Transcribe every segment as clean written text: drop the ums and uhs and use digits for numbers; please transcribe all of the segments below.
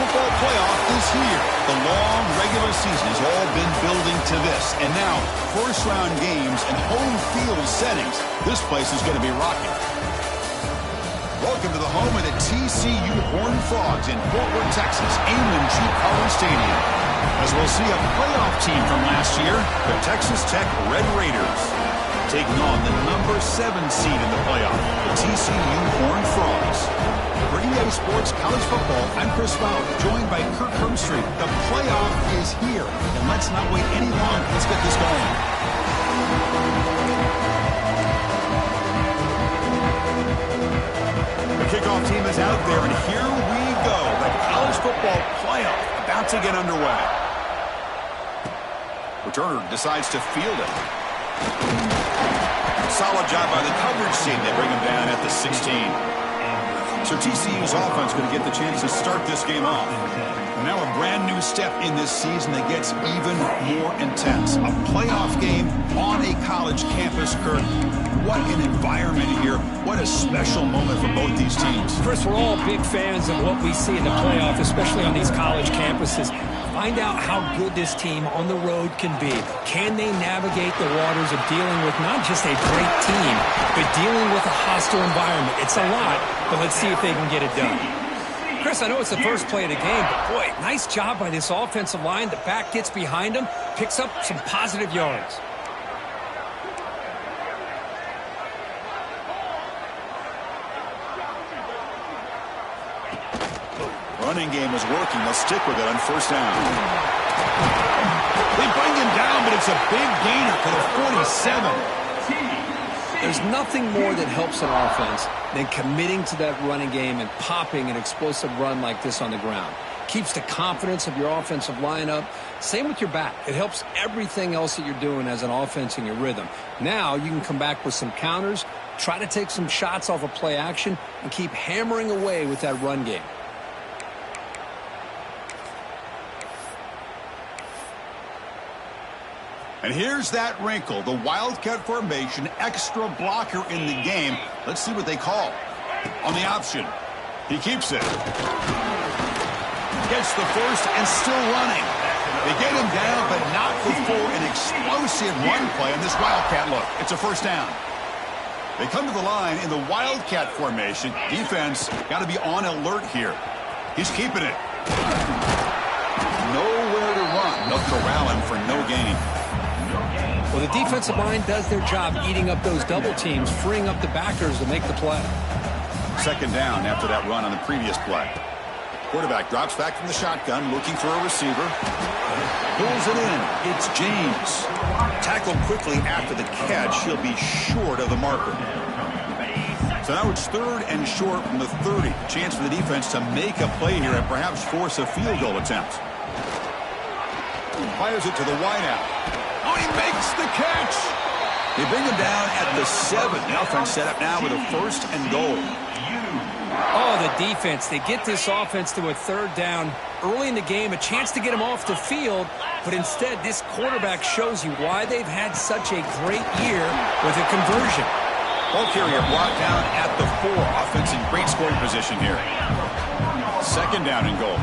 Football playoff is here. The long regular season has all been building to this. And now, first-round games and home field settings. This place is going to be rocking. Welcome to the home of the TCU Horned Frogs in Fort Worth, Texas, Amon G. Collins Stadium. As we'll see a playoff team from last year, the Texas Tech Red Raiders, taking on the number 7 seed in the playoff, the TCU Horned Frogs. For EA Sports College Football, I'm Chris Fowler, joined by Kirk Hermstreet. The playoff is here, and let's not wait any longer. Let's get this going. The kickoff team is out there, and here we go. The college football playoff about to get underway. Returner decides to field it. Solid job by the coverage team. They bring him down at the 16. So TCU's offense going to get the chance to start this game off. Now a brand new step in this season that gets even more intense. A playoff game on a college campus, Kirk. What an environment here. What a special moment for both these teams. Chris, we're all big fans of what we see in the playoff, especially on these college campuses. Find out how good this team on the road can be. Can they navigate the waters of dealing with not just a great team, but dealing with a hostile environment? It's a lot, but let's see if they can get it done. Chris, I know it's the first play of the game, but boy, nice job by this offensive line. The back gets behind them, picks up some positive yards. Running game is working. They'll stick with it on first down. They bring him down, but it's a big gainer to the 47. There's nothing more that helps an offense than committing to that running game and popping an explosive run like this on the ground. Keeps the confidence of your offensive lineup. Same with your back. It helps everything else that you're doing as an offense in your rhythm. Now you can come back with some counters, try to take some shots off of play action, and keep hammering away with that run game. And here's that wrinkle, the Wildcat formation, extra blocker in the game. Let's see what they call. On the option, he keeps it. Gets the first and still running. They get him down, but not before an explosive run play on this Wildcat look. It's a first down. They come to the line in the Wildcat formation. Defense got to be on alert here. He's keeping it. Nowhere to run. They'll corral him for no gain. Well, the defensive line does their job eating up those double teams, freeing up the backers to make the play. Second down after that run on the previous play. Quarterback drops back from the shotgun, looking for a receiver. Pulls it in. It's James. Tackled quickly after the catch. He'll be short of the marker. So now it's third and short from the 30. Chance for the defense to make a play here and perhaps force a field goal attempt. Fires it to the wideout. Oh, he makes the catch. They bring him down at the 7. The offense set up now with a first and goal. Oh, the defense. They get this offense to a third down early in the game, a chance to get him off the field, but instead this quarterback shows you why they've had such a great year with a conversion. Ball carrier brought down at the 4. Offense in great scoring position here. Second down and goal.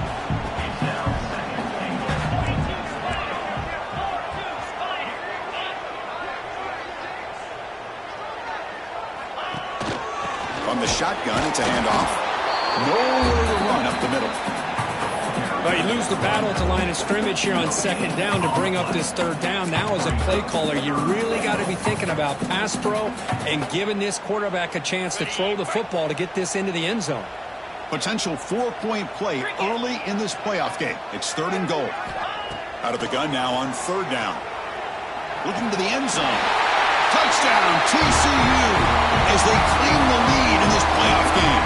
From the shotgun, it's a handoff. Nowhere to run up the middle. Well, you lose the battle at the line of scrimmage here on second down to bring up this third down. Now as a play caller, you really got to be thinking about pass pro and giving this quarterback a chance to throw the football to get this into the end zone. Potential 4-point play early in this playoff game. It's third and goal. Out of the gun now on third down. Looking to the end zone. Touchdown, TCU, as they claim the lead in this playoff game.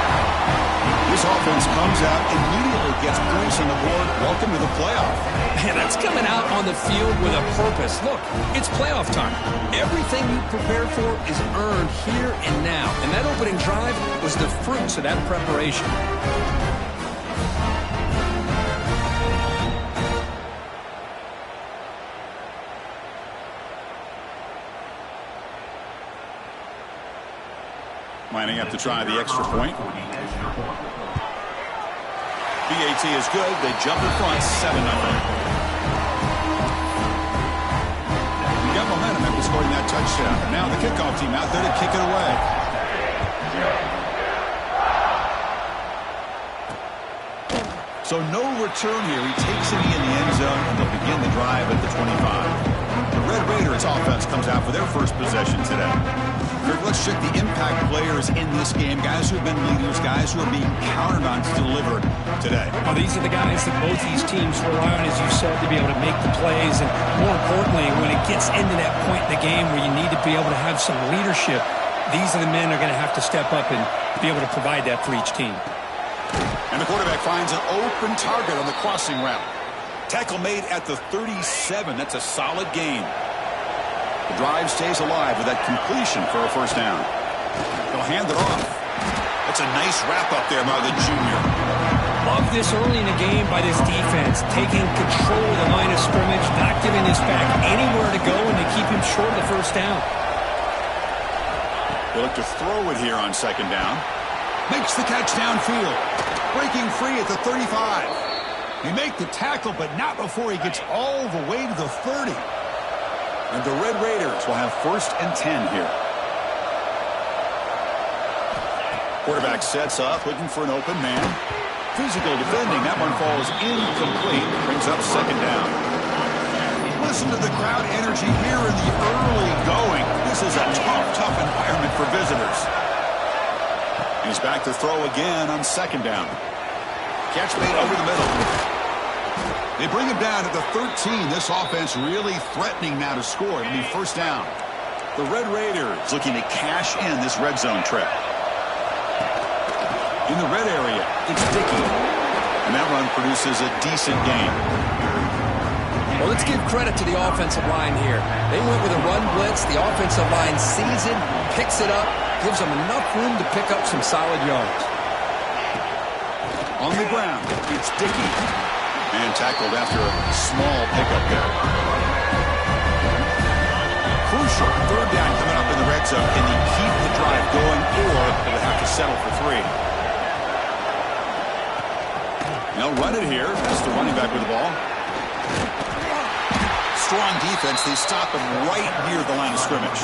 This offense comes out, immediately gets points on the board. Welcome to the playoff. Man, that's coming out on the field with a purpose. Look, it's playoff time. Everything you prepared for is earned here and now. And that opening drive was the fruits of that preparation. Lining up to try the extra point. PAT is good. They jump in front 7-0. You got momentum after scoring that touchdown. Now the kickoff team out there to kick it away. So no return here. He takes it in the end zone, and they'll begin the drive at the 25. The Red Raiders offense comes out for their first possession today. Let's check the impact players in this game, guys who have been leaders, guys who are being counted on to deliver today. Well, these are the guys that both these teams rely on, as you said, to be able to make the plays. And more importantly, when it gets into that point in the game where you need to be able to have some leadership, these are the men who are going to have to step up and be able to provide that for each team. And the quarterback finds an open target on the crossing route. Tackle made at the 37. That's a solid gain. The drive stays alive with that completion for a first down. They'll hand it off. That's a nice wrap-up there by the junior. Love this early in the game by this defense, taking control of the line of scrimmage, not giving this back anywhere to go, and to keep him short of the first down. They look to throw it here on second down. Makes the catch downfield. Breaking free at the 35. He make the tackle, but not before he gets all the way to the 30. And the Red Raiders will have 1st and 10 here. Quarterback sets up, looking for an open man. Physical defending. That one falls incomplete. Brings up second down. Listen to the crowd energy here in the early going. This is a tough environment for visitors. He's back to throw again on second down. Catch made over the middle. They bring him down at the 13. This offense really threatening now to score. It'll be first down. The Red Raiders looking to cash in this red zone trip. In the red area, it's Dickey. And that run produces a decent gain. Well, let's give credit to the offensive line here. They went with a run blitz. The offensive line sees it, picks it up, gives them enough room to pick up some solid yards. On the ground, it's Dickey. And tackled after a small pickup there. Crucial third down coming up in the red zone. Can he keep the drive going, or will they have to settle for 3? They'll run it here. That's the running back with the ball. Strong defense. They stop him right near the line of scrimmage.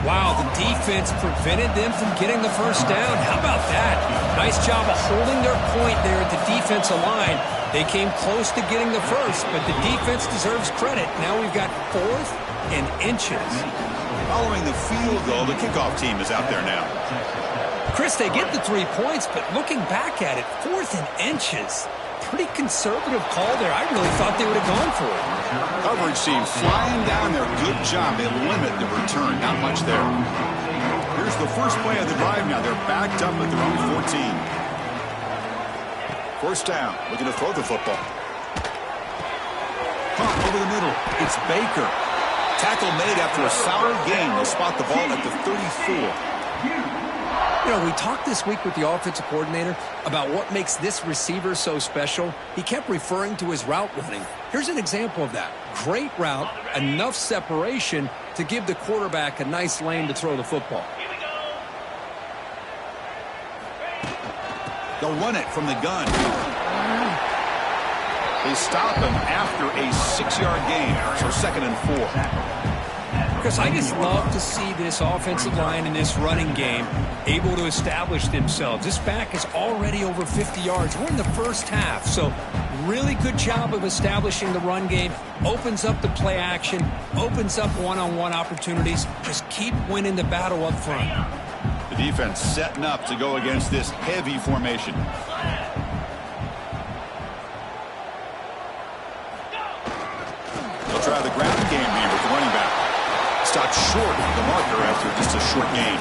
Wow, the defense prevented them from getting the first down. How about that? Nice job of holding their point there at the defensive line. They came close to getting the first, but the defense deserves credit. Now we've got 4th and inches. Following the field goal, the kickoff team is out there now. Chris, they get the 3 points, but looking back at it, 4th and inches. Pretty conservative call there. I really thought they would have gone for it. Coverage team flying down there. Good job. They limit the return. Not much there. Here's the first play of the drive now. They're backed up at their own 14. First down. Looking to throw the football. Pump over the middle. It's Baker. Tackle made after a solid gain. They'll spot the ball at the 34. You know, we talked this week with the offensive coordinator about what makes this receiver so special. He kept referring to his route running. Here's an example of that. Great route, enough separation to give the quarterback a nice lane to throw the football. They'll run it from the gun. They stop him after a 6-yard gain, so 2nd and 4. Chris, I just love to see this offensive line in this running game able to establish themselves. This back is already over 50 yards. We're in the first half, so really good job of establishing the run game. Opens up the play action, opens up one-on-one opportunities. Just keep winning the battle up front. The defense setting up to go against this heavy formation. They'll try the ground game here with the running back. Stopped short of the marker after just a short gain.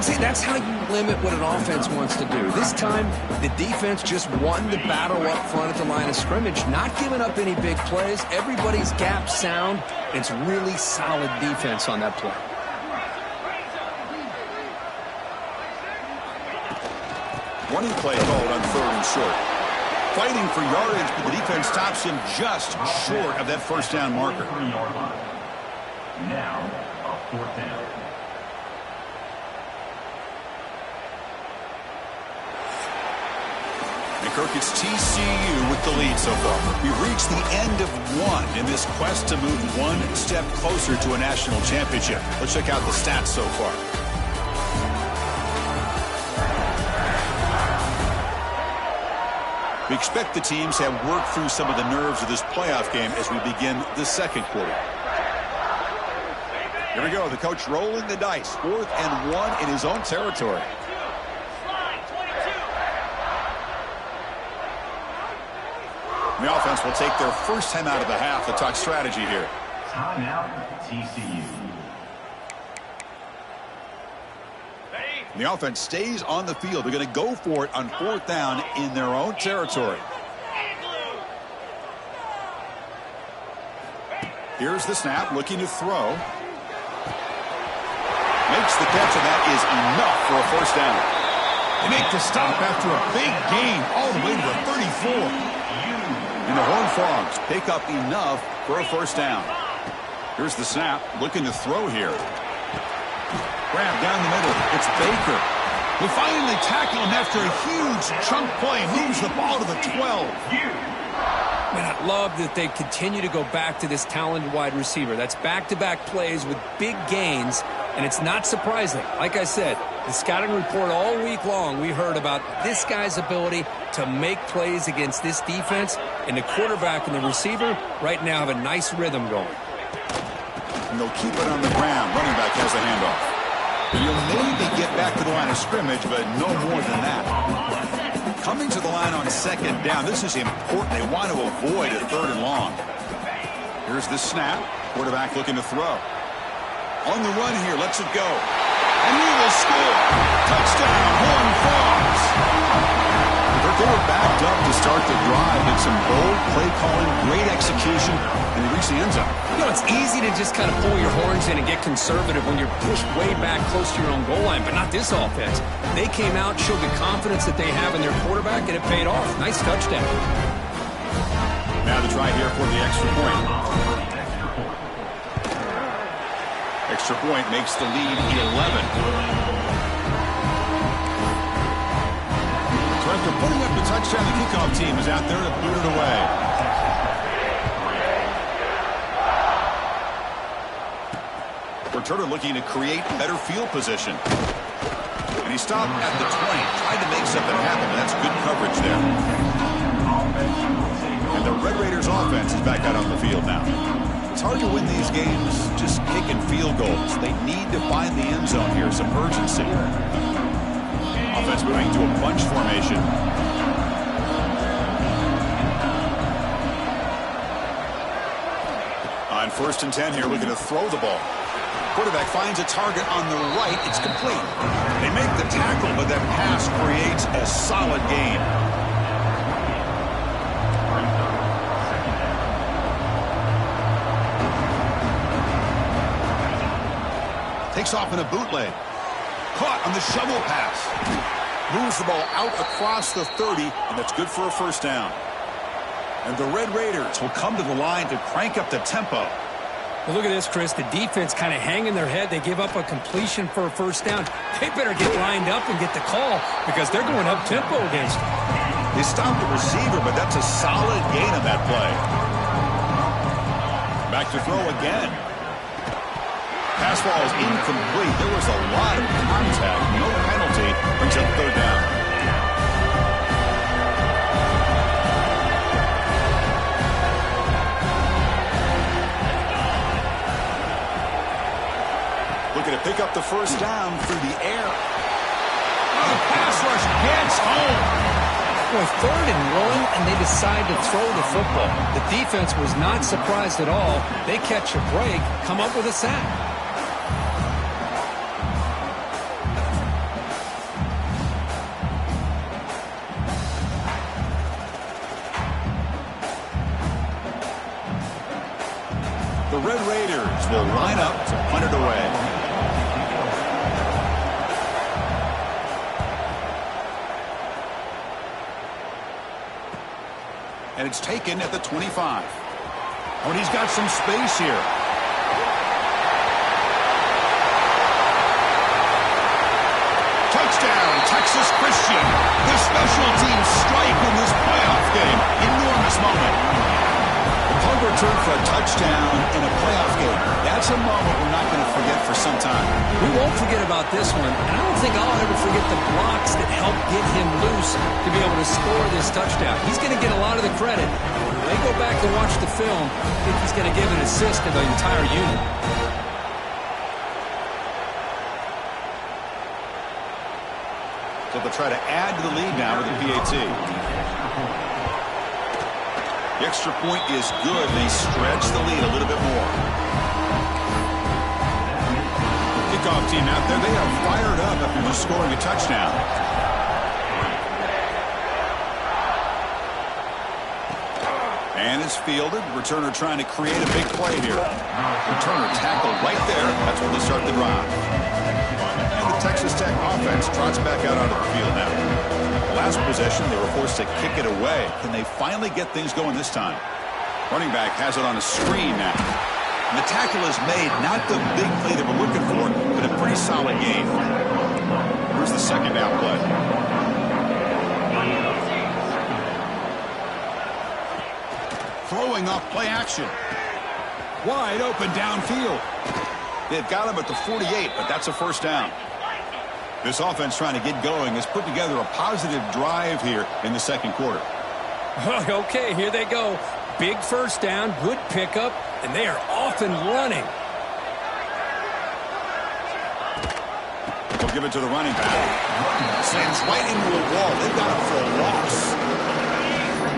See, that's how you limit what an offense wants to do. This time, the defense just won the battle up front at the line of scrimmage, not giving up any big plays. Everybody's gap sound. It's really solid defense on that play. Running play called on 3rd and short. Fighting for yardage, but the defense stops him just short of that first down marker. Now, a 4th down. And Kirk, it's TCU with the lead so far. We've reached the end of one in this quest to move one step closer to a national championship. Let's check out the stats so far. We expect the teams to have worked through some of the nerves of this playoff game as we begin the second quarter. Here we go. The coach rolling the dice. 4th and 1 in his own territory. The offense will take their first time out of the half to talk strategy here. Timeout, TCU. The offense stays on the field. They're going to go for it on 4th down in their own territory. Here's the snap, looking to throw. Makes the catch, and that is enough for a first down. They make the stop after a big gain all the way to the 34. And the Horned Frogs pick up enough for a first down. Here's the snap, looking to throw here. Grab down the middle. It's Baker. They finally tackle him after a huge chunk play. Moves the ball to the 12. Man, I love that they continue to go back to this talented wide receiver. That's back-to-back plays with big gains, and it's not surprising. Like I said, the scouting report all week long, we heard about this guy's ability to make plays against this defense, and the quarterback and the receiver right now have a nice rhythm going. And they'll keep it on the ground. Running back has the handoff. You'll maybe get back to the line of scrimmage, but no more than that. Coming to the line on 2nd down, this is important. They want to avoid a 3rd and long. Here's the snap. Quarterback looking to throw. On the run here, lets it go. And he will score. Touchdown, Horned Frogs. They were backed up to start the drive. Did some bold play calling, great execution, and they reached the end zone. You know, it's easy to just kind of pull your horns in and get conservative when you're pushed way back close to your own goal line, but not this offense. They came out, showed the confidence that they have in their quarterback, and it paid off. Nice touchdown. Now the try here for the extra point. Extra point makes the lead 11. So after putting up the touchdown, the kickoff team is out there to boot it away. Returner looking to create better field position. And he stopped at the 20, tried to make something happen, but that's good coverage there. And the Red Raiders offense is back out on the field now. It's hard to win these games just kicking field goals. They need to find the end zone here, some urgency. Offense moving to a bunch formation. On 1st and 10 here, looking to throw the ball. Quarterback finds a target on the right. It's complete. They make the tackle, but that pass creates a solid gain. Takes off in a bootleg. Caught on the shovel pass. Moves the ball out across the 30, and that's good for a first down. And the Red Raiders will come to the line to crank up the tempo. Well, look at this, Chris. The defense kind of hanging their head. They give up a completion for a first down. They better get lined up and get the call because they're going up-tempo against them. They stopped the receiver, but that's a solid gain on that play. Back to throw again. Pass ball is incomplete. There was a lot of contact. No penalty. Brings up 3rd down. Looking to pick up the first down through the air. Oh, the pass rush gets home. Boy, 3rd and 1, and they decide to throw the football. The defense was not surprised at all. They catch a break, come up with a sack. The Red Raiders will line up to punt it away. And it's taken at the 25. Oh, and he's got some space here. Touchdown, Texas Christian. The special teams strike in this playoff game. Enormous moment. The punt return for a touchdown in a playoff game. That's a moment we're not going to forget for some time. We won't forget about this one, and I don't think I'll ever forget the blocks that helped get him loose to be able to score this touchdown. He's going to get a lot of the credit. When they go back and watch the film, I think he's going to give an assist to the entire unit. So they'll try to add to the lead now with the PAT. The extra point is good. They stretch the lead a little bit more. Kickoff team out there. They are fired up after just scoring a touchdown. And it's fielded. Returner trying to create a big play here. Returner tackled right there. That's when they start the drive. And the Texas Tech offense trots back out onto the field now. Last possession, they were forced to kick it away. Can they finally get things going this time? Running back has it on a screen now. And the tackle is made. Not the big play that we're looking for, but a pretty solid game. Here's the second down play. Throwing off play action. Wide open downfield. They've got him at the 48, but that's a first down. This offense trying to get going has put together a positive drive here in the second quarter. Okay, here they go. Big first down, good pickup, and they are off and running. They'll give it to the running back. Sends right into a wall. They've got him for a loss.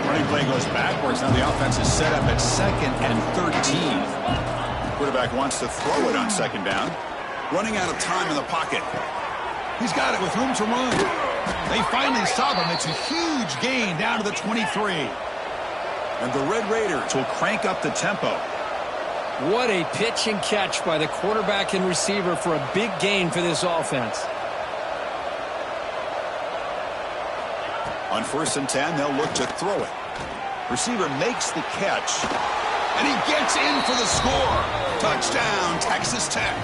Running play goes backwards. Now the offense is set up at 2nd and 13. Quarterback wants to throw it on second down. Running out of time in the pocket. He's got it with room to run. They finally stop him. It's a huge gain down to the 23. And the Red Raiders will crank up the tempo. What a pitch and catch by the quarterback and receiver for a big gain for this offense. On 1st and 10, they'll look to throw it. Receiver makes the catch. And he gets in for the score. Touchdown, Texas Tech.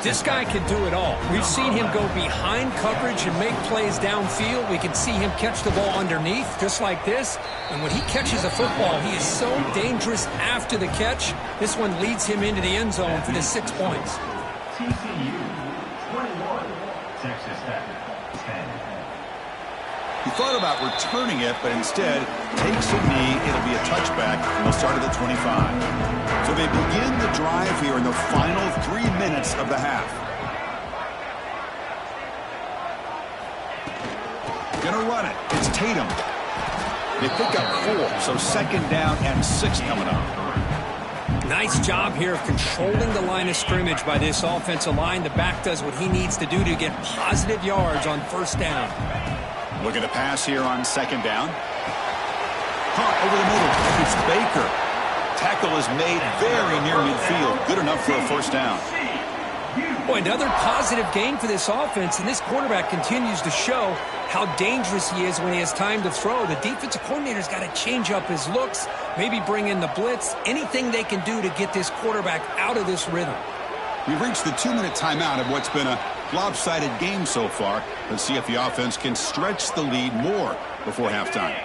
This guy can do it all. We've seen him go behind coverage and make plays downfield. We can see him catch the ball underneath, just like this. And when he catches a football, he is so dangerous after the catch. This one leads him into the end zone for the 6 points. TCU 21, Texas Tech 10. He thought about returning it, but instead takes a knee. It'll be a touchback, and they'll start at the 25. So they begin the drive here in the final 3 minutes of the half. Gonna run it. It's Tatum. They pick up 4, so 2nd down and 6 coming up. Nice job here of controlling the line of scrimmage by this offensive line. The back does what he needs to do to get positive yards on 1st down. Looking to pass here on 2nd down. Caught over the middle. It's Baker. Tackle is made very near midfield. Good enough for a 1st down. Boy, another positive gain for this offense, and this quarterback continues to show how dangerous he is when he has time to throw. The defensive coordinator's got to change up his looks, maybe bring in the blitz, anything they can do to get this quarterback out of this rhythm. We've reached the 2-minute timeout of what's been a lopsided game so far. Let's see if the offense can stretch the lead more before halftime.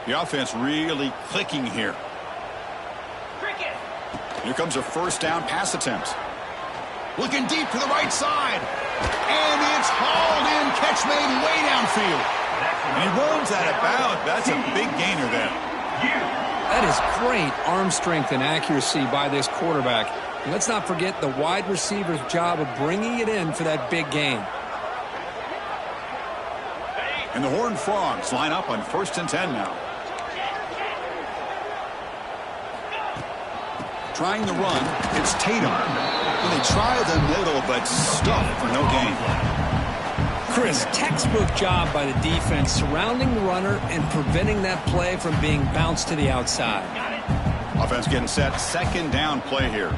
The offense really clicking here. Here comes a 1st down pass attempt. Looking deep to the right side. And it's hauled in. Catch made way downfield. And he runs out of bounds. That's a big gainer there. That is great arm strength and accuracy by this quarterback. And let's not forget the wide receiver's job of bringing it in for that big gain. And the Horned Frogs line up on 1st and 10 now. Trying the run, it's Tatum. And they try the middle, but stuffed for no gain. Chris, textbook job by the defense surrounding the runner and preventing that play from being bounced to the outside. Offense getting set, 2nd down play here.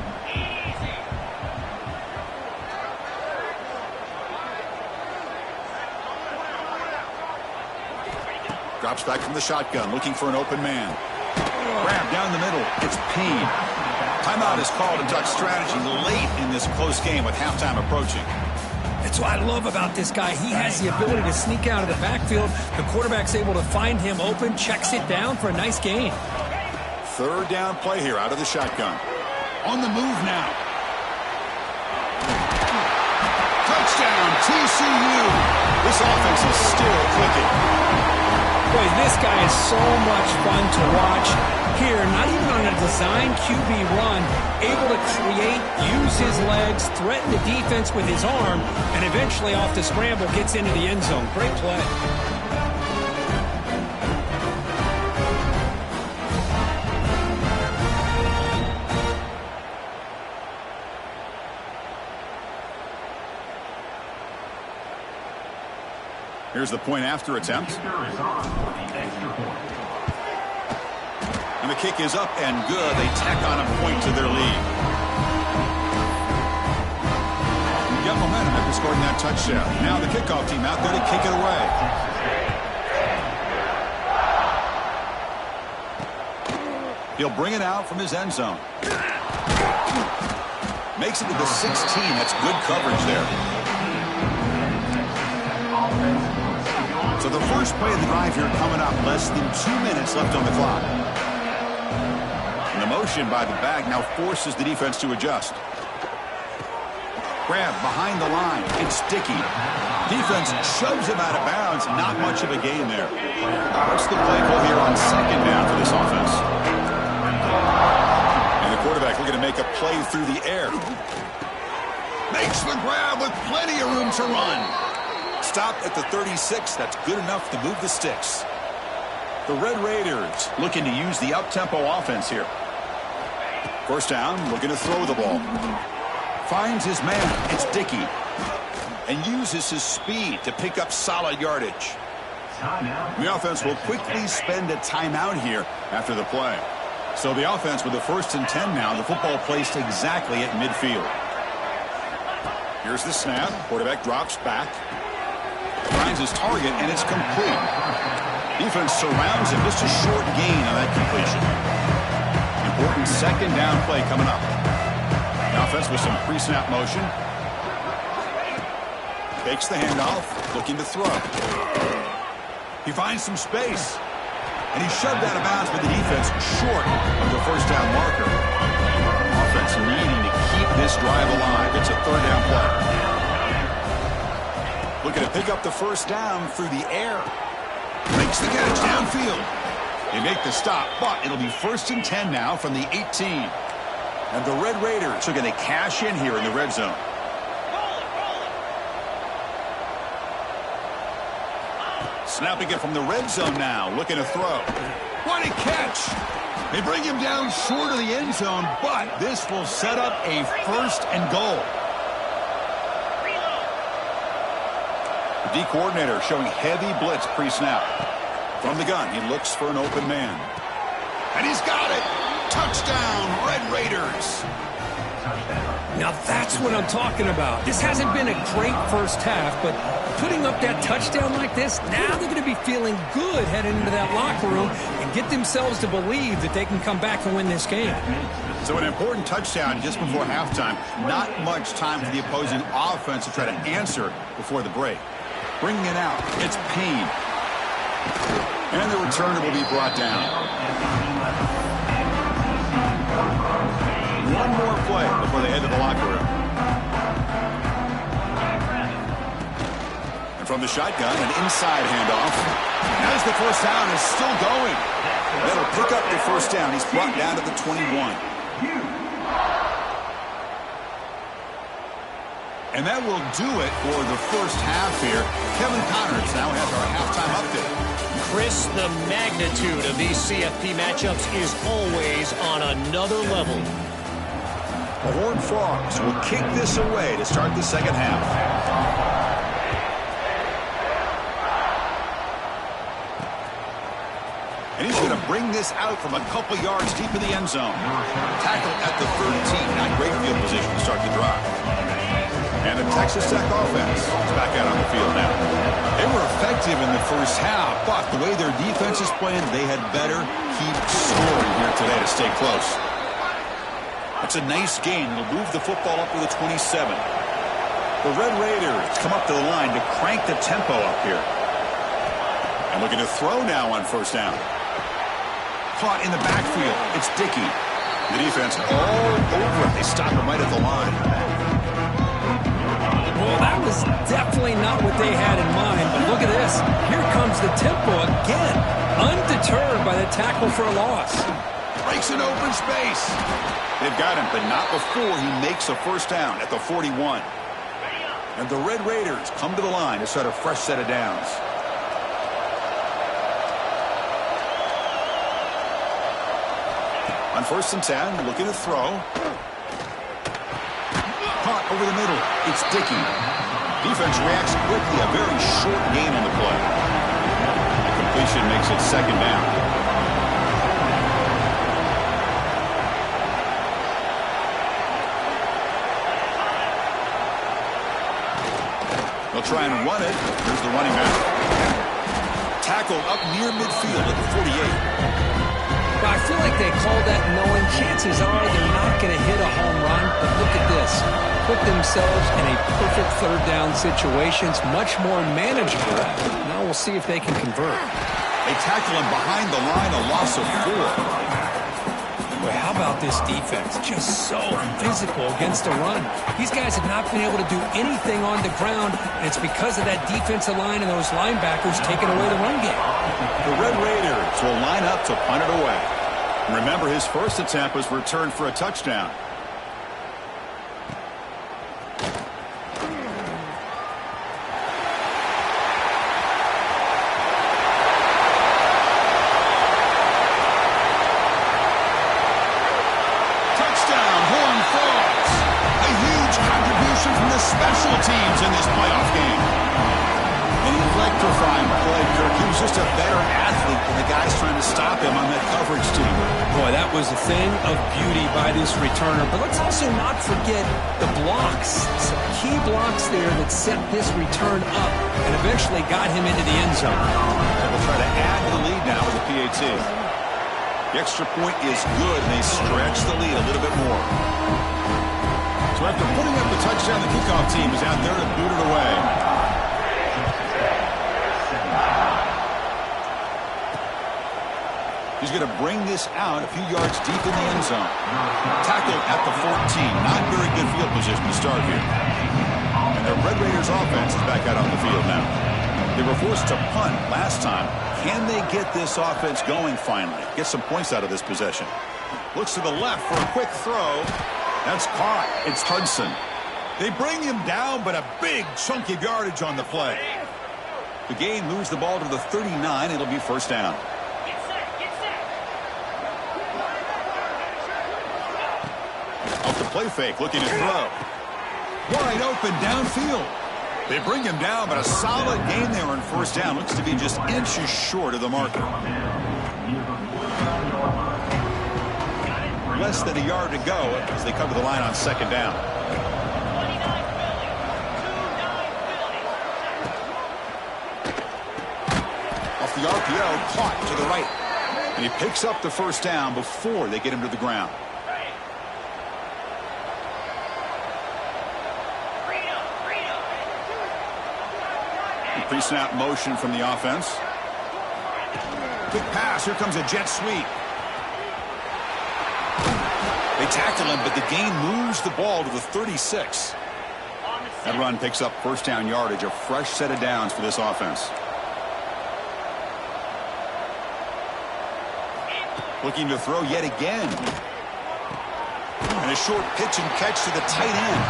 Drops back from the shotgun, looking for an open man. Grab down the middle. It's Payne. Timeout is called to duck strategy late in this close game with halftime approaching. That's what I love about this guy. He has the ability to sneak out of the backfield. The quarterback's able to find him open, checks it down for a nice gain. Third down play here out of the shotgun. On the move now. Touchdown, TCU. This offense is still clicking. Boy, this guy is so much fun to watch. Here, not even on a design QB run, able to create, use his legs, threaten the defense with his arm, and eventually off the scramble gets into the end zone. Great play. Here's the point after attempt. And the kick is up and good. They tack on a point to their lead. You got momentum after scoring that touchdown. Now the kickoff team out there to kick it away. He'll bring it out from his end zone. Makes it to the 16. That's good coverage there. So the first play of the drive here coming up. Less than 2 minutes left on the clock. And the motion by the back now forces the defense to adjust. Grab behind the line. It's Dickey. Defense shoves him out of bounds. Not much of a gain there. What's the play call here on second down for this offense? And the quarterback looking to make a play through the air. Makes the grab with plenty of room to run. Stopped at the 36. That's good enough to move the sticks. The Red Raiders looking to use the up-tempo offense here. First down, looking to throw the ball. Finds his man. It's Dickey. And uses his speed to pick up solid yardage. The offense will quickly spend a timeout here after the play. So the offense with the 1st and 10 now. The football placed exactly at midfield. Here's the snap. Quarterback drops back. Finds his target, and it's complete. Defense surrounds him. Just a short gain on that completion. Important second down play coming up. The offense with some pre-snap motion. Takes the handoff, looking to throw. He finds some space. And he's shoved out of bounds by the defense short of the first down marker. Offense needing to keep this drive alive. It's a third down play. Looking to pick up the first down through the air. Makes the catch downfield. They make the stop, but it'll be 1st and 10 now from the 18. And the Red Raiders are going to cash in here in the red zone. Snapping it from the red zone now, looking to throw. What a catch! They bring him down short of the end zone, but this will set up a 1st and goal. The D coordinator showing heavy blitz pre-snap. From the gun, he looks for an open man. And he's got it! Touchdown, Red Raiders! Now that's what I'm talking about. This hasn't been a great first half, but putting up that touchdown like this, now they're going to be feeling good heading into that locker room and get themselves to believe that they can come back and win this game. So an important touchdown just before halftime. Not much time for the opposing offense to try to answer before the break. Bringing it out, it's Payne. And the returner will be brought down. One more play before they head to the locker room. And from the shotgun, an inside handoff. As the first down is still going. That'll pick up the first down. He's brought down to the 21. And that will do it for the first half here. Kevin Connors now has our halftime update. Chris, the magnitude of these CFP matchups is always on another level. The Horned Frogs will kick this away to start the second half. And he's going to bring this out from a couple yards deep in the end zone. Tackle at the 13. Not great field position to start the drive. And the Texas Tech offense is back out on the field now. They were effective in the first half, but the way their defense is playing, they had better keep scoring here today to stay close. That's a nice gain. It'll move the football up to the 27. The Red Raiders come up to the line to crank the tempo up here. And looking to throw now on first down. Caught in the backfield. It's Dickey. The defense all over it. They stop him right at the line. Well, that was definitely not what they had in mind, but look at this. Here comes the tempo again. Undeterred by the tackle for a loss. Breaks an open space. They've got him, but not before he makes a first down at the 41. And the Red Raiders come to the line to start a fresh set of downs. On 1st and 10, looking to throw. Caught over the middle. It's Dickey. Defense reacts quickly. A very short gain on the play. The completion makes it 2nd down. They'll try and run it. Here's the running back. Tackle up near midfield at the 48. I feel like they called that knowing chances are they're not going to hit a home run, but look at this. Put themselves in a perfect 3rd down situation. It's much more manageable. Now we'll see if they can convert. They tackle him behind the line, a loss of 4. Boy, how about this defense? Just so physical against the run. These guys have not been able to do anything on the ground, and it's because of that defensive line and those linebackers taking away the run game. The Red Raiders will line up to punt it away. Remember, his first attempt was returned for a touchdown. Touchdown, Horned Frogs. A huge contribution from the special teams in this playoff game. An electrifying play, Kirk. He was just a better athlete than the guys trying to stop him on that coverage team. Boy, that was a thing of beauty by this returner. But let's also not forget the blocks. Some key blocks there that set this return up and eventually got him into the end zone. And we'll try to add to the lead now with the PAT. The extra point is good, and they stretch the lead a little bit more. So after putting up the touchdown, the kickoff team is out there to boot it away. He's going to bring this out a few yards deep in the end zone. Tackled at the 14. Not very good field position to start here. And the Red Raiders offense is back out on the field now. They were forced to punt last time. Can they get this offense going finally? Get some points out of this possession. Looks to the left for a quick throw. That's caught. It's Hudson. They bring him down, but a big chunk of yardage on the play. The gain moves the ball to the 39. It'll be first down. Off the play fake, looking to throw. Wide open downfield. They bring him down, but a solid gain there on first down. Looks to be just inches short of the marker. Less than a yard to go as they come to the line on second down. Off the RPO, caught to the right. And he picks up the first down before they get him to the ground. Pre-snap motion from the offense. Quick pass. Here comes a jet sweep. They tackle him, but the gain moves the ball to the 36. That run picks up first down yardage. A fresh set of downs for this offense. Looking to throw yet again. And a short pitch and catch to the tight end.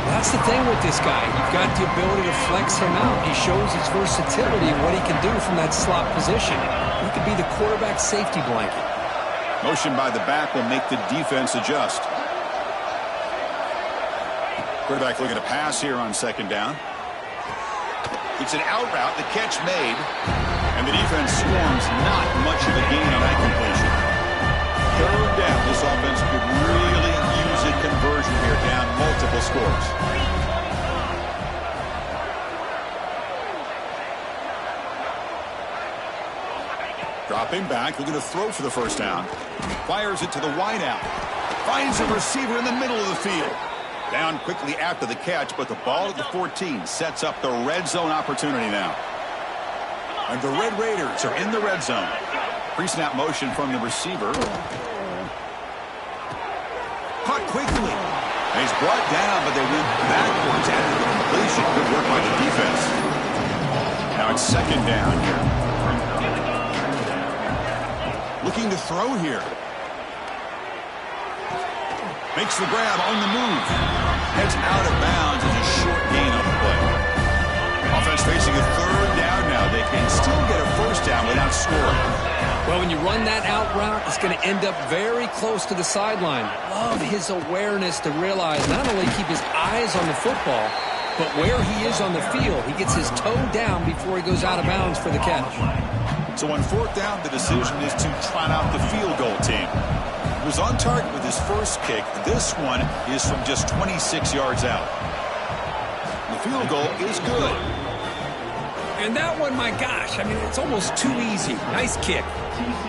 That's the thing with this guy. You've got the ability to flex him out. He shows his versatility and what he can do from that slot position. He could be the quarterback safety blanket. Motion by the back will make the defense adjust. Quarterback looking to pass here on second down. It's an out route. The catch made. And the defense swarms. Not much of a gain on that completion. Third down. This offense could really use a conversion here, down multiple scores. Dropping back, looking to throw for the first down. Fires it to the wideout. Finds a receiver in the middle of the field. Down quickly after the catch, but the ball at the 14 sets up the red zone opportunity now. And the Red Raiders are in the red zone. Pre-snap motion from the receiver. Caught quickly. And he's brought down, but they went backwards after the completion. Good work by the defense. Now it's second down here. Looking to throw here. Makes the grab on the move. Heads out of bounds as a short gain on the play. Offense facing a third down now. They can still get a first down without scoring. Well, when you run that out route, it's going to end up very close to the sideline. Love his awareness to realize not only keep his eyes on the football, but where he is on the field. He gets his toe down before he goes out of bounds for the catch. So on fourth down, the decision is to trot out the field goal team. He was on target with his first kick. This one is from just 26 yards out. The field goal is good. And that one, my gosh, I mean, it's almost too easy. Nice kick.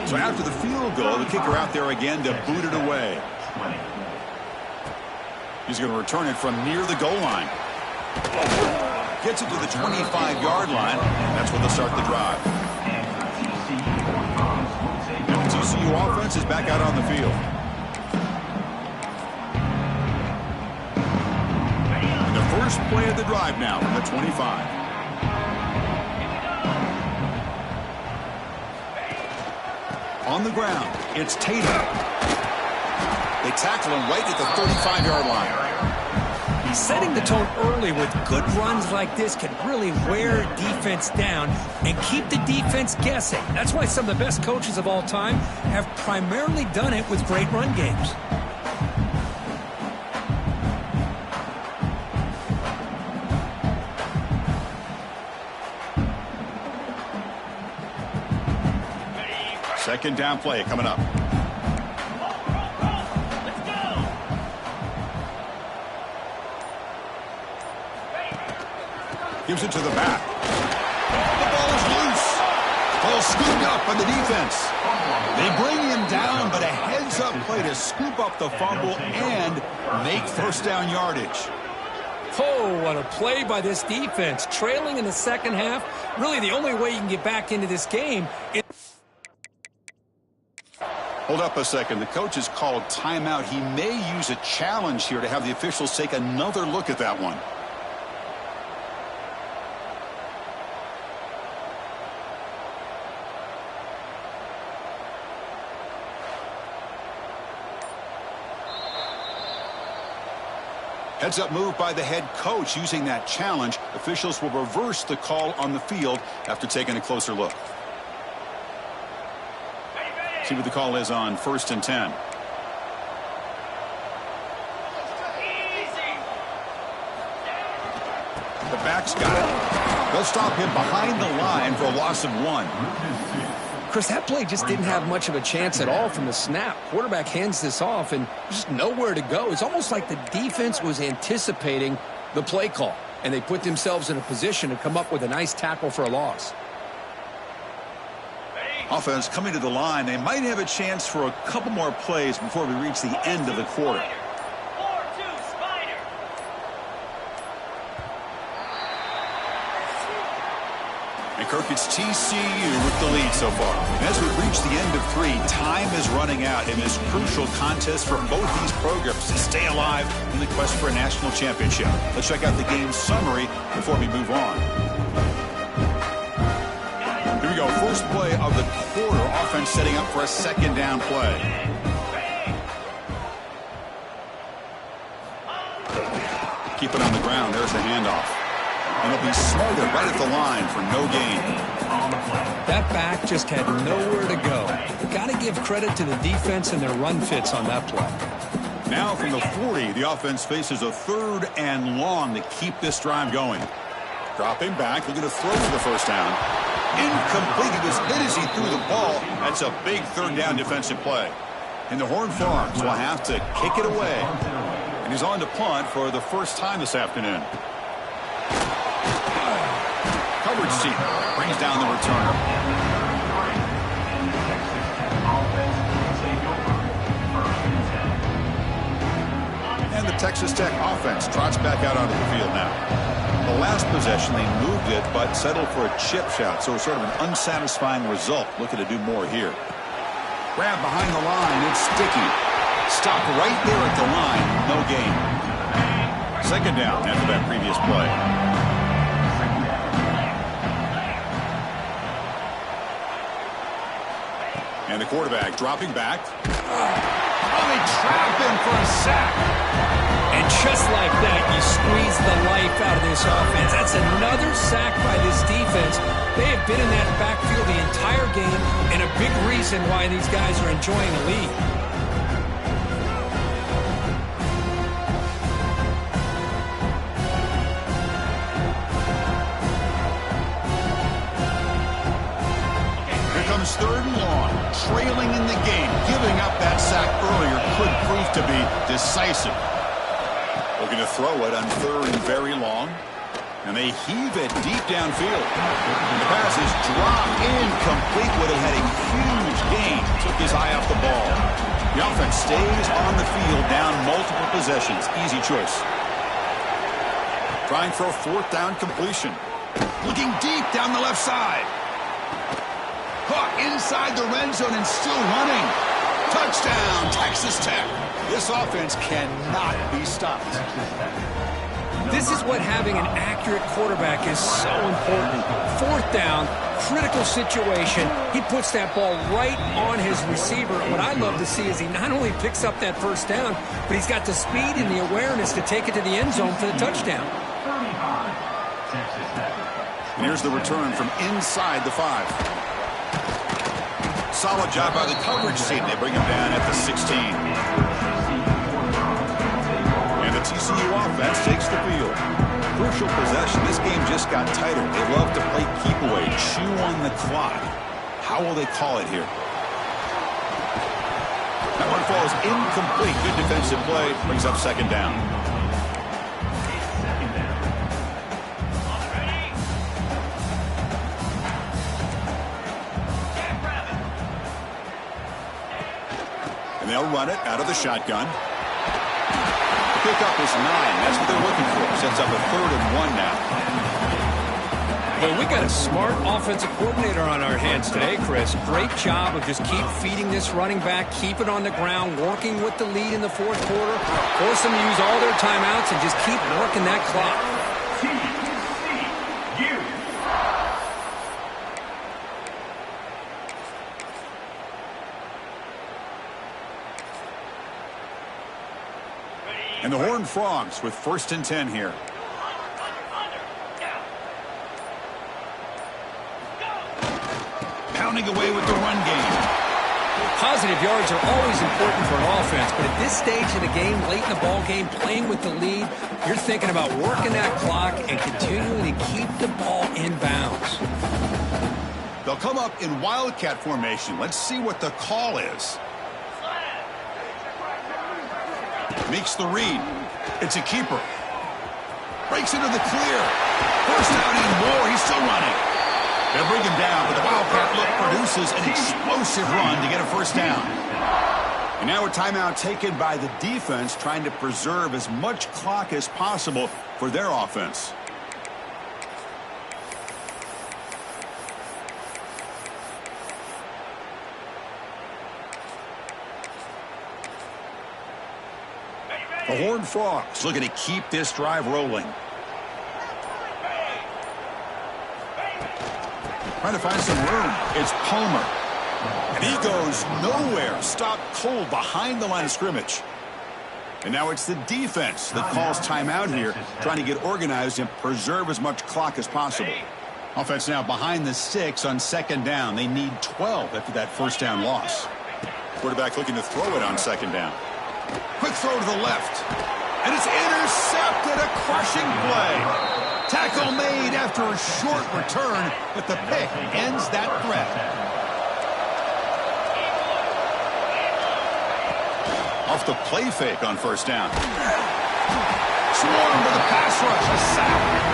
So after the field goal, the kicker out there again to boot it away. He's going to return it from near the goal line. Gets it to the 25-yard line, and that's where they'll start the drive. And the TCU offense is back out on the field. And the first play of the drive now from the 25. On the ground, it's Tatum. They tackle him right at the 35-yard line. He's setting the tone early with good runs like this can really wear defense down and keep the defense guessing. That's why some of the best coaches of all time have primarily done it with great run games. Second down play coming up. Gives it to the back. The ball is loose. Ball scooped up by the defense. They bring him down, but a heads-up play to scoop up the fumble and make first down yardage. Oh, what a play by this defense. Trailing in the second half. Really, the only way you can get back into this game is... Hold up a second. The coach has called timeout. He may use a challenge here to have the officials take another look at that one. Heads up move by the head coach using that challenge. Officials will reverse the call on the field after taking a closer look. See what the call is on 1st and 10. The back's got it. They'll stop him behind the line for a loss of 1. Chris, that play just didn't have much of a chance at all from the snap. Quarterback hands this off and just nowhere to go. It's almost like the defense was anticipating the play call, and they put themselves in a position to come up with a nice tackle for a loss. Offense coming to the line. They might have a chance for a couple more plays before we reach the end of the quarter. And Kirk, it's TCU with the lead so far. And as we reach the end of 3, time is running out in this crucial contest for both these programs to stay alive in the quest for a national championship. Let's check out the game summary before we move on. Here we go. First play of the quarter. Offense setting up for a second down play. Keep it on the ground. There's the handoff. And it'll be smothered right at the line for no gain. That back just had nowhere to go. Got to give credit to the defense and their run fits on that play. Now from the 40, the offense faces a 3rd and long to keep this drive going. Dropping back, looking to throw for the first down. Incomplete. He was hit as he threw the ball. That's a big 3rd down defensive play. And the Horned Frogs will have to kick it away. And he's on to punt for the first time this afternoon. Coverage team brings down the returner. And the Texas Tech offense trots back out onto the field now. The last possession, they moved it, but settled for a chip shot, so sort of an unsatisfying result. Looking to do more here. Grab behind the line. It's sticky. Stop right there at the line. No gain. Second down after that previous play. And the quarterback dropping back. They trap him for a sack. And just like that, you squeeze the life out of this offense. That's another sack by this defense. They have been in that backfield the entire game, and a big reason why these guys are enjoying the lead. Here comes third and long, trailing in the game. Giving up that sack earlier could prove to be decisive. Looking to throw it on third and very long. And they heave it deep downfield. The pass is dropped incomplete. Would have had a huge gain. Took his eye off the ball. The offense stays on the field, down multiple possessions. Easy choice. Trying for a fourth down completion. Looking deep down the left side. Caught inside the red zone and still running. Touchdown, Texas Tech. This offense cannot be stopped. This is what having an accurate quarterback is so important. Fourth down, critical situation. He puts that ball right on his receiver. What I love to see is he not only picks up that first down, but he's got the speed and the awareness to take it to the end zone for the touchdown. And here's the return from inside the 5. Solid job by the coverage team. They bring him down at the 16. And the TCU offense takes the field. Crucial possession. This game just got tighter. They love to play keep away, chew on the clock. How will they call it here? That one falls incomplete. Good defensive play. Brings up second down. And they'll run it out of the shotgun. Pickup is 9. That's what they're looking for. Sets up a 3rd and 1 now. Well, we got a smart offensive coordinator on our hands today, Chris. Great job of just keep feeding this running back, keep it on the ground, working with the lead in the fourth quarter, force them to use all their timeouts, and just keep working that clock. And the Horned Frogs with 1st and 10 here. Pounding away with the run game. Positive yards are always important for an offense, but at this stage of the game, late in the ball game, playing with the lead, you're thinking about working that clock and continuing to keep the ball in bounds. They'll come up in wildcat formation. Let's see what the call is. Makes the read. It's a keeper. Breaks into the clear. First down and more. He's still running. They'll bring him down, but the wildcat look produces an explosive run to get a first down. And now a timeout taken by the defense, trying to preserve as much clock as possible for their offense. The Horned Frogs looking to keep this drive rolling. Trying to find some room. It's Palmer. And he goes nowhere. Stopped cold behind the line of scrimmage. And now it's the defense that calls timeout here, trying to get organized and preserve as much clock as possible. Offense now behind the 6 on 2nd down. They need 12 after that first down loss. Quarterback looking to throw it on 2nd down. Quick throw to the left. And it's intercepted. A crushing play. Tackle made after a short return, but the pick ends that threat. Off the play fake on first down. Swarm with a pass rush. A sack.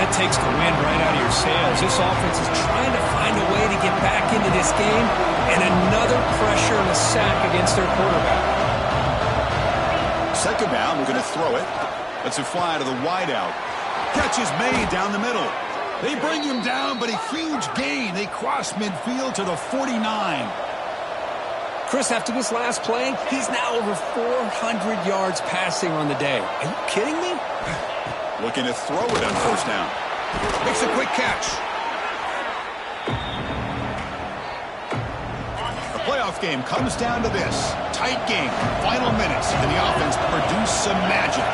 That takes the wind right out of your sails. This offense is trying to find a way to get back into this game, and another pressure and a sack against against their quarterback. Second down, we're going to throw it. Let's it fly to the wideout. Catch is made down the middle. They bring him down, but a huge gain. They cross midfield to the 49. Chris, after this last play, he's now over 400 yards passing on the day. Are you kidding me? Looking to throw it on first down. Makes a quick catch. The playoff game comes down to this. Tight game, final minutes, and the offense produced some magic.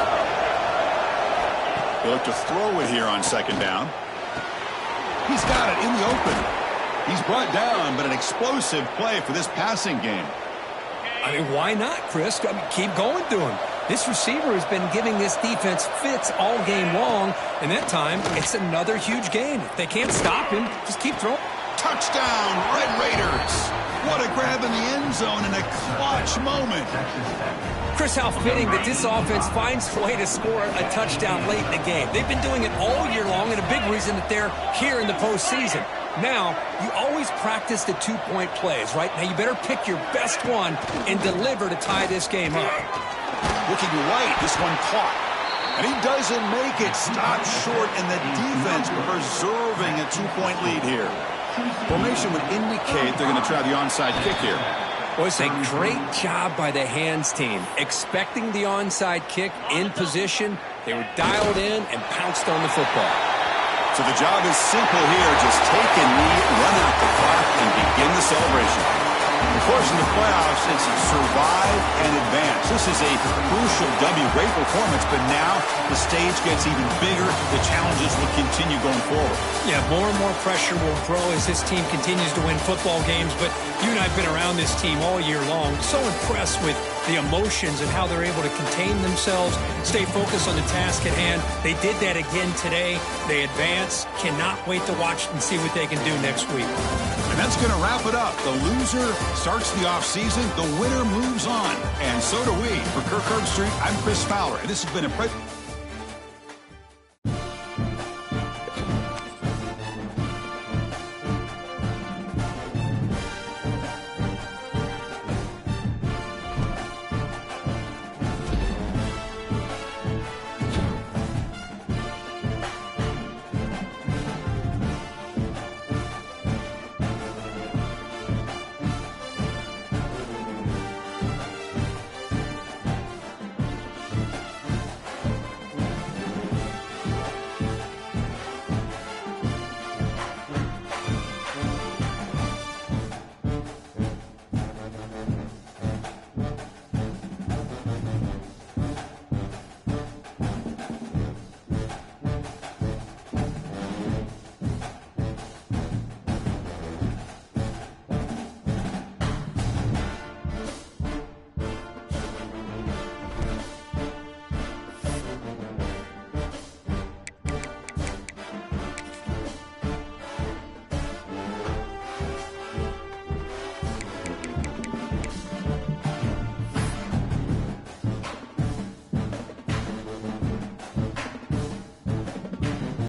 They look to throw it here on second down. He's got it in the open. He's brought down, but an explosive play for this passing game. I mean, why not, Chris? I mean, keep going to him. This receiver has been giving this defense fits all game long, and that time, it's another huge gain. If they can't stop him, just keep throwing. Touchdown, Red Raiders. What a grab in the end zone in a clutch moment. Chris, how fitting that this offense finds a way to score a touchdown late in the game. They've been doing it all year long, and a big reason that they're here in the postseason. Now, you always practice the two-point plays, right? Now, you better pick your best one and deliver to tie this game up. Looking right, this one caught. And he doesn't make it. Stop short, and the defense preserving a two-point lead here. Formation would indicate they're going to try the onside kick here. Well, it's a great job by the hands team. Expecting the onside kick in position, they were dialed in and pounced on the football. So the job is simple here. Just take a knee, run out the clock, and begin the celebration. Of course, in the playoffs, it's survive and advance. This is a crucial W. Great performance, but now the stage gets even bigger. The challenges will continue going forward. Yeah, more and more pressure will grow as this team continues to win football games, but you and I have been around this team all year long. So impressed with the emotions and how they're able to contain themselves, stay focused on the task at hand. They did that again today. They advance. Cannot wait to watch and see what they can do next week. And that's going to wrap it up. The loser starts the offseason. The winner moves on. And so do we. For Kirk Herbstreit, I'm Chris Fowler. And this has been a